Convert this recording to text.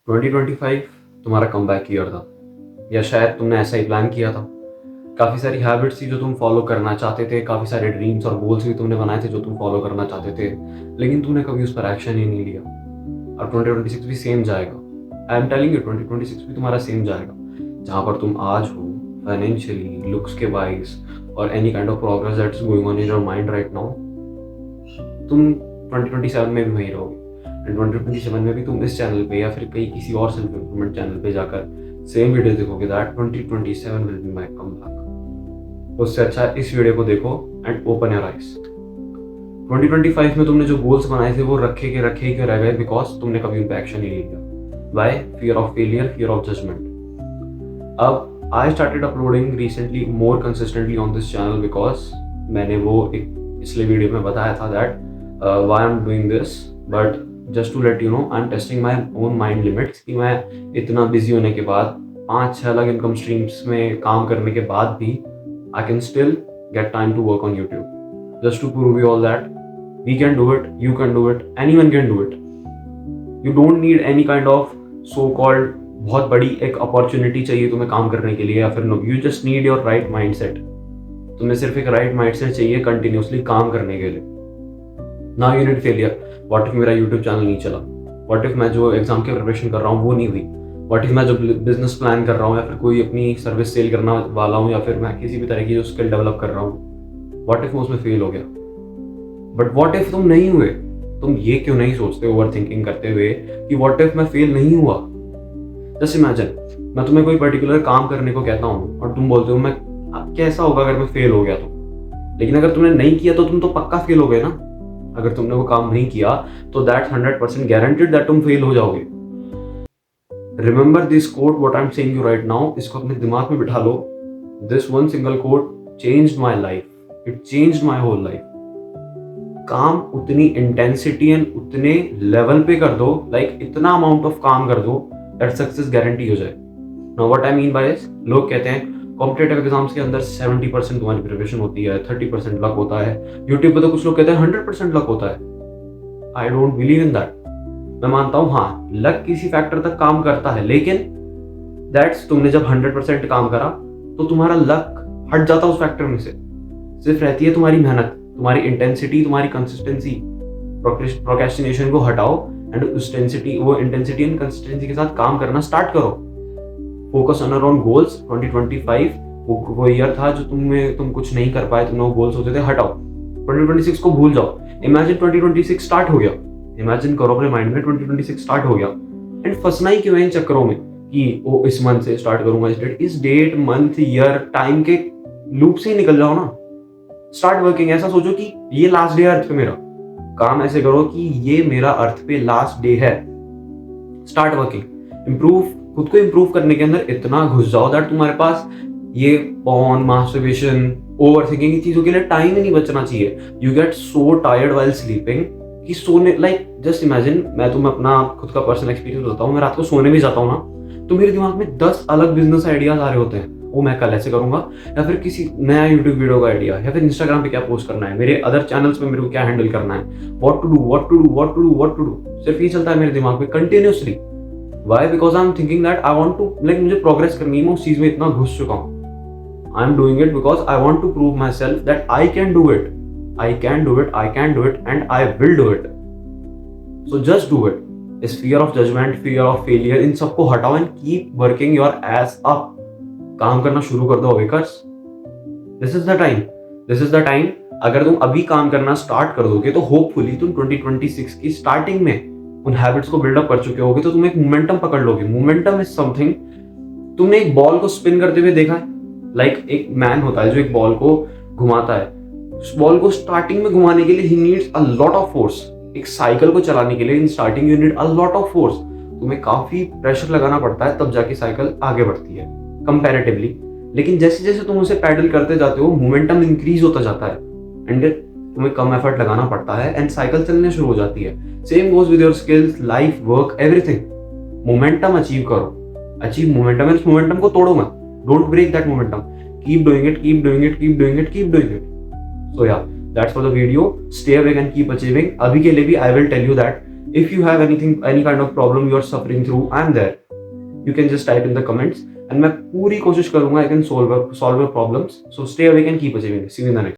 2025 तुम्हारा comeback year था, या शायद तुमने ऐसा ही प्लान किया था। काफ़ी सारी हैबिट्स थी जो तुम फॉलो करना चाहते थे, काफ़ी सारे ड्रीम्स और गोल्स भी तुमने बनाए थे जो तुम फॉलो करना चाहते थे, लेकिन तुमने कभी उस पर एक्शन ही नहीं लिया। और 2026 भी सेम जाएगा। आई एम टेलिंग यू, 2026 भी तुम्हारा सेम जाएगा। जहाँ पर तुम आज हो फाइनेंशियली, लुक्स के वाइज और any kind of progress that is going on in your mind right now, तुम 2027 में भी वहीं रहोगे। 2027 में भी तुम इस चैनल पे या फिर कहीं किसी और सेल्फ इम्प्रूवमेंट चैनल पे जाकर सेम वीडियो देखोगे that 2027 will be my comeback. उससे अच्छा इस वीडियो को देखो एंड ओपन योर आइज। 2025 में तुमने जो गोल्स बनाए थे वो रखे के क्यों रह गए? बिकॉज तुमने कभी उन पर एक्शन नहीं लिया। Why? Fear of failure, fear of judgement. अब I started uploading recently more consistently on this channel because मैंने वो एक इसलिए वीडियो में बताया था that why I am doing this, but just to let you know I am testing my own mind limits कि मैं इतना बिजी होने के बाद 5-6 अलग इनकम स्ट्रीम्स में काम करने के बाद भी I can still get time to work on YouTube, just to prove you all that we can do it, you can do it, anyone can do it. You don't need any kind of so called बहुत बड़ी एक opportunity चाहिए तुम्हें काम करने के लिए, या फिर no, you just need your right mindset. तुम्हें सिर्फ एक राइट माइंडसेट चाहिए कंटिन्यूसली काम करने के लिए। Now you need failure. What if मेरा यूट्यूब चैनल नहीं चला? व्हाट इफ मैं जो एग्जाम की प्रिपरेशन कर रहा हूँ वो नहीं हुई? व्हाट इफ मैं जो बिजनेस प्लान कर रहा हूँ या फिर कोई अपनी सर्विस सेल करना वाला हूँ या फिर मैं किसी भी तरह की जो स्किल डेवलप कर रहा हूँ, व्हाट इफ मैं उसमें फेल हो गया? बट व्हाट इफ तुम नहीं हुए? तुम ये क्यों नहीं सोचते ओवर थिंकिंग करते हुए कि व्हाट इफ मैं फेल नहीं हुआ? जस्ट इमेजिन मैं तुम्हें कोई पर्टिकुलर काम करने को कहता हूँ और तुम बोलते हो मैं कैसा होगा अगर मैं फेल हो गया तो, लेकिन अगर तुमने नहीं किया तो तुम तो पक्का फेल हो गए ना। अगर तुमने वो काम नहीं किया तो दैट्स 100% गारंटेड दैट तुम फेल हो जाओगे। Remember this quote what I am saying you right now, इसको अपने दिमाग में बिठा लो। This one single quote changed my life, it changed my whole life. काम उतनी इंटेंसिटी एंड उतने लेवल पे कर दो, लाइक इतना अमाउंट ऑफ काम कर दो दैट सक्सेस गारंटी हो जाए। Now what I mean by this, लोग कहते हैं कॉम्पिटेटिव एग्जाम्स के अंदर 70% तुम्हारी प्रिपरेशन होती है, 30% लक होता है। यूट्यूब पे तो कुछ लोग कहते हैं 100% लक होता है। I don't believe in that. मैं मानता हूँ हाँ, लक किसी फैक्टर तक काम करता है, लेकिन दैट्स तुमने जब 100% काम करा तो तुम्हारा लक हट जाता उस फैक्टर में से। सिर्फ रहती है तुम्हारी मेहनत, तुम्हारी इंटेंसिटी, तुम्हारी कंसिस्टेंसी। प्रोक्रेस्टिनेशन को हटाओ एंड वो इंटेंसिटी एंड कंसिस्टेंसी के साथ काम करना स्टार्ट करो। Focus on around goals. 2025 वो ईयर था जो तुम कुछ नहीं कर पाए, तुमने वो गोल्स होते थे, हटाओ। 2026 को भूल जाओ। इमेजिन 2026 स्टार्ट हो गया। इमेजिन करो अपने माइंड में 2026 स्टार्ट हो गया, एंड फंसना ही क्यों है इन चक्करों में कि वो इस मंथ से स्टार्ट करूंगा, इस डेट मंथ ईयर टाइम के लूप से ही निकल जाओ ना। Start working. ऐसा सोचो कि ये लास्ट डे है अर्थ पे मेरा। काम ऐसे करो कि ये मेरा अर्थ पे लास्ट डे है। Start working. इम्प्रूव, खुद को इम्प्रूव करने के अंदर इतना घुस जाओ दैट तुम्हारे पास ये पॉर्न, मास्टरबेशन, ओवरथिंकिंग की चीजों के लिए टाइम ही नहीं बचना चाहिए। You get so tired while sleeping कि सोने, लाइक जस्ट इमेजिन, मैं तुम्हें अपना खुद का पर्सनल एक्सपीरियंस बताता हूँ। मैं रात को सोने भी जाता हूँ ना, तो मेरे दिमाग में 10 अलग बिजनेस आइडियाज आ रहे होते हैं। वो मैं कल ऐसे करूंगा, या फिर किसी नया यूट्यूब वीडियो का आइडिया, या फिर इंस्टाग्राम पे क्या पोस्ट करना है, मेरे अदर चैनल्स पे मेरे को क्या हैंडल करना है, what to do, what to do, what to do, what to do. सिर्फ ये चलता है मेरे दिमाग में continuously. Why? Because I'm thinking that I want to, like, मुझे प्रोग्रेस करनी है, मैं उस चीज में इतना घुस चुका हूँ। I'm doing it because I want to prove myself that I can do it. I can do it, I can do it, and I will do it. So just do it. इस fear of judgment, fear of failure, इन सबको हटाओ and keep working your ass up. काम करना शुरू कर दो अवेकर्स। This is the time. This is the time. अगर तुम अभी काम करना स्टार्ट कर दोगे तो होपफुली तुम 2026 की स्टार्टिंग में उन हैबिट्स को बिल्डअप कर चुके होगे, तो तुम एक मोमेंटम पकड़ लोगे। मोमेंटम इज समथिंग, तुमने एक बॉल को स्पिन करते हुए देखा है? लाइक एक मैन होता है जो एक बॉल को घुमाता है। उस बॉल को स्टार्टिंग में घुमाने के लिए he needs a lot of force. एक साइकिल को चलाने के लिए in starting you need a lot of force. तुम्हें काफी प्रेशर लगाना पड़ता है, तब जाके साइकिल आगे बढ़ती है कंपैरेटिवली। लेकिन जैसे जैसे तुम उसे पैडल करते जाते हो, मोमेंटम इंक्रीज होता जाता है एंड तुम्हें कम एफर्ट लगाना पड़ता है एंड साइकिल चलने शुरू हो जाती है। Same goes with your skills, life, work, everything. Momentum achieve करो। अचीव मोमेंटम, इस मोमेंटम को तोड़ो मत। Don't break that momentum. Keep doing it, keep doing it, keep doing it, keep doing it. So yeah, that's for the video. Stay awake and keep achieving. अभी के लिए भी I will tell you that If you have anything, any kind of problem you are suffering through, I'm there. You can just type in the comments and मैं पूरी कोशिश करूंगा I can solve your problems. So stay awake and keep achieving. See you in the next.